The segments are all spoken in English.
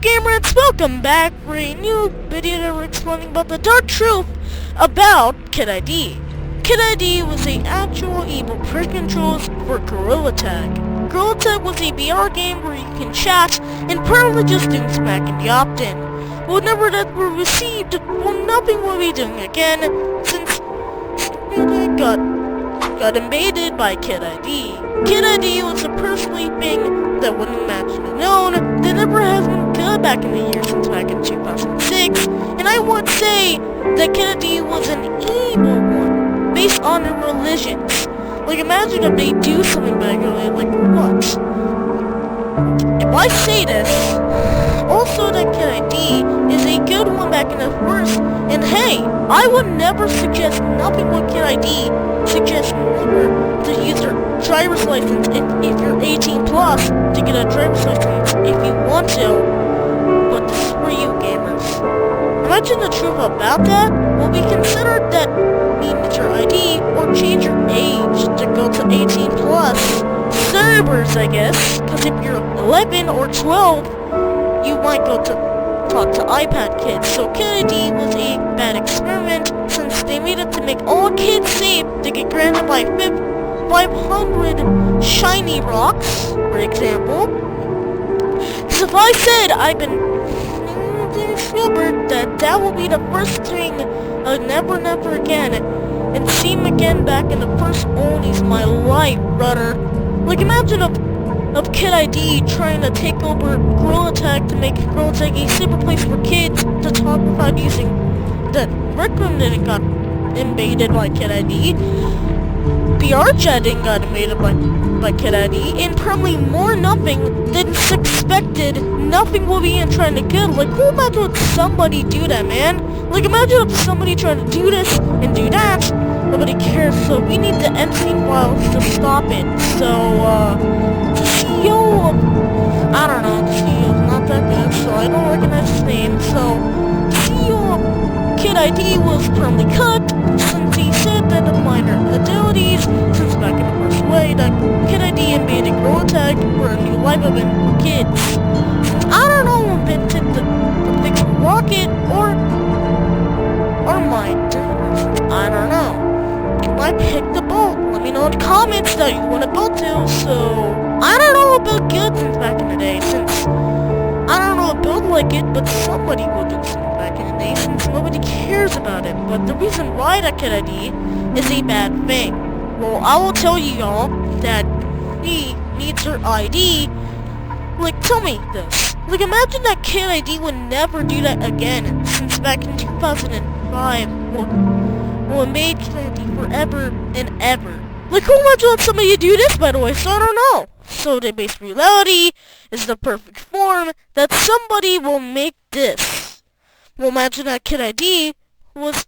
gamers, welcome back for a new video that we're explaining about the dark truth about Kid ID. Kid ID was an actual evil prank controls for Gorilla Tag. Gorilla Tag was a VR game where you can chat and probably just do smack and the opt-in. Whenever that were received, well, nothing will be doing again since it got invaded by Kid ID. Kid ID was a personally thing that wouldn't imagine it known that never has been good back in the year since back in 2006, and I would say that Kid ID was an evil one based on their religions. Like, imagine if they do something regularly, like what? If I say this, also that Kid ID is a good one back in the first, and hey, I would never suggest nothing with Kid ID, suggest never to use their driver's license if you're 18 plus to get a driver's license if you want to, but this is for you gamers. Imagine the truth about that will be considered that you need your ID or change your age to go to 18 plus servers, I guess, because if you're 11 or 12, you might go to talk to iPad kids. So Kid ID was a bad experiment since they made it to make all kids safe to get granted by 500 shiny rocks, for example. So if I said I've been discovered that will be the first thing never again, and see him again back in the first oldies my life, brother. Like, imagine of Kid ID trying to take over Gorilla Tag to make Gorilla Tag a safer place for kids to talk without using that Rec Room didn't got invaded by Kid ID. VR chatting got invaded by Kid ID, and probably more nothing than suspected nothing will be in trying to good. Like, who imagine if somebody do that, man? Like, imagine if somebody trying to do this and do that. Nobody cares, so we need the MC files to stop it. So, the CEO of, I don't know, the CEO is not that good, so I don't recognize his name. So, the CEO of Kid ID was permanently cut since he said that the minor abilities, since back in the first way, that Kid ID invaded Gorilla Tag for a new life event for kids. Since I don't know who invented the fixed rocket or might, I don't know. You might pick the boat. Let me know in the comments that you want to go to. So, I don't know about good since back in the day, since I don't know about like it, but somebody will do something back in the day since nobody cares about it. But the reason why that Kid ID is a bad thing, well, I will tell you y'all that he needs her ID. Like, tell me this. Like, imagine that Kid ID would never do that again since back in 2005. Well, it made Kid ID forever and ever. Like, who imagine let somebody do this, by the way? So I don't know. So the base reality is the perfect form that somebody will make this. Well, imagine that Kid ID was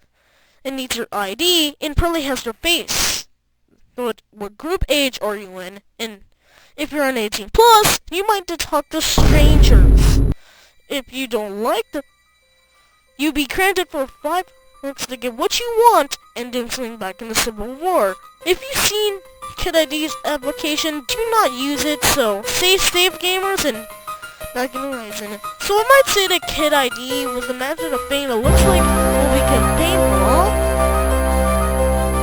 and needs your ID and probably has their face. So what group age are you in? And if you're an 18 plus, you might talk to strangers. If you don't like the, you'll be granted for 5 minutes to get what you want and then swing back in the Civil War. If you've seen Kid ID's application, do not use it, so stay safe gamers and not getting reason. So I might say that Kid ID was imagine a thing that looks like what we can paint wrong.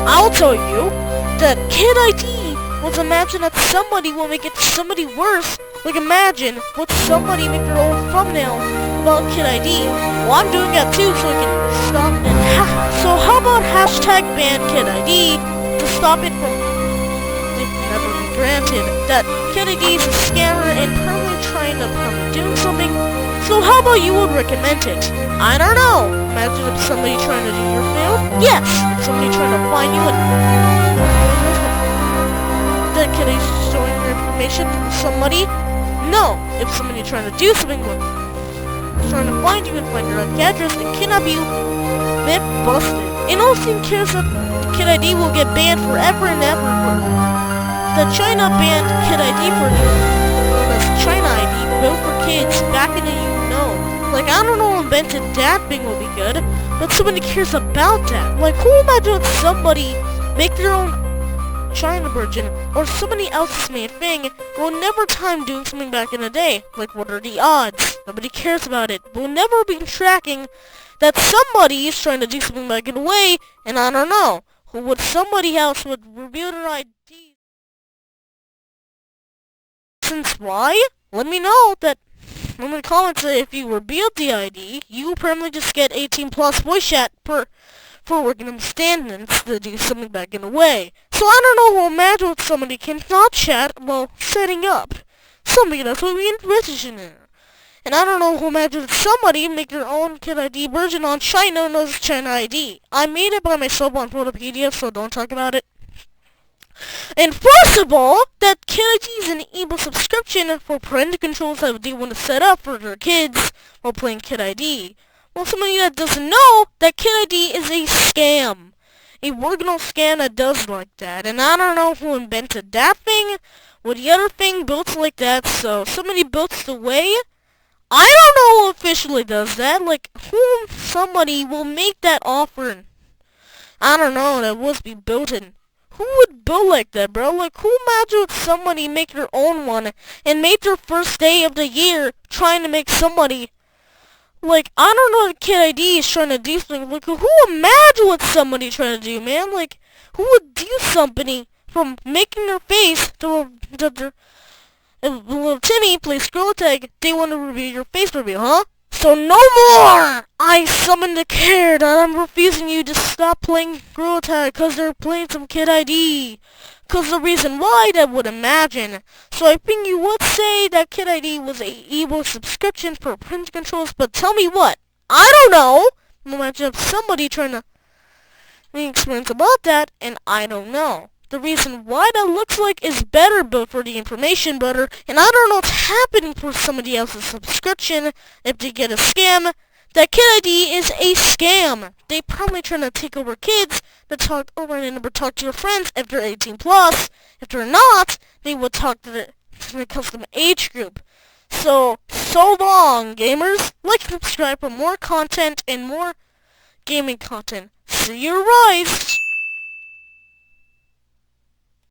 I'll tell you that Kid ID was imagine that somebody will make it somebody worse. Like, imagine what somebody make their own thumbnail about Kid ID. Well, I'm doing that too, so I can stop it. So how about hashtag ban Kid ID to stop it from never be granted that Kid ID is a scammer and probably trying to do something. So how about you would recommend it? I don't know. Imagine if somebody trying to do your film. Yes, if somebody trying to find you and that Kid ID is showing your information to somebody. No, if somebody trying to do something with trying to find you and find your address and kidnap you, they're busted. And also in case that Kid ID will get banned forever and ever. The China banned Kid ID for known as China ID, built for kids back in the Like, I don't know who invented that thing will be good, but somebody cares about that. Like, who imagine somebody make their own China virgin or somebody else's made thing, we'll never time doing something back in the day. Like, what are the odds? Nobody cares about it. We'll never be tracking that somebody is trying to do something back in the way, and I don't know. Who would somebody else would reveal their ID? Since why? Let me know that in the comments that if you revealed the ID, you permanently just get 18 plus voice chat for working on standards to do something back in the way. So I don't know who imagine what somebody cannot chat while setting up something that's what we British in there. And I don't know who imagine somebody make their own Kid ID version on China known as China ID. I made it by myself on Wikipedia, so don't talk about it. And first of all, that Kid ID is an ebook subscription for parental controls that they want to set up for their kids while playing Kid ID. Well, somebody that doesn't know that Kid ID is a scam. A original scam that does like that. And I don't know who invented that thing or the other thing built like that, so somebody built the way. I don't know who officially does that. Like, somebody will make that offer. I don't know, that was be built in. Who would build like that, bro? Like, who imagine would somebody make their own one and make their first day of the year trying to make somebody, like, I don't know what Kid ID is trying to do something. Like, who imagine what somebody trying to do, man? Like, who would do something from making their face to little Timmy plays Scroll Tag, they want to review your face review, huh? So no more! I summoned the care that I'm refusing you to stop playing Scroll Tag because they're playing some Kid ID. Because the reason why that would imagine. So I think you would say that Kid ID was a evil subscription for print controls, but tell me what? I don't know! Imagine if somebody trying to experience about that, and I don't know. The reason why that looks like is better built for the information better, and I don't know what's happening for somebody else's subscription if they get a scam. That Kid ID is a scam. They probably trying to take over kids that talk over and never talk to your friends if they're 18 plus. If they're not, they will talk to the custom age group. So long, gamers. Like and subscribe for more content and more gaming content. See you rise!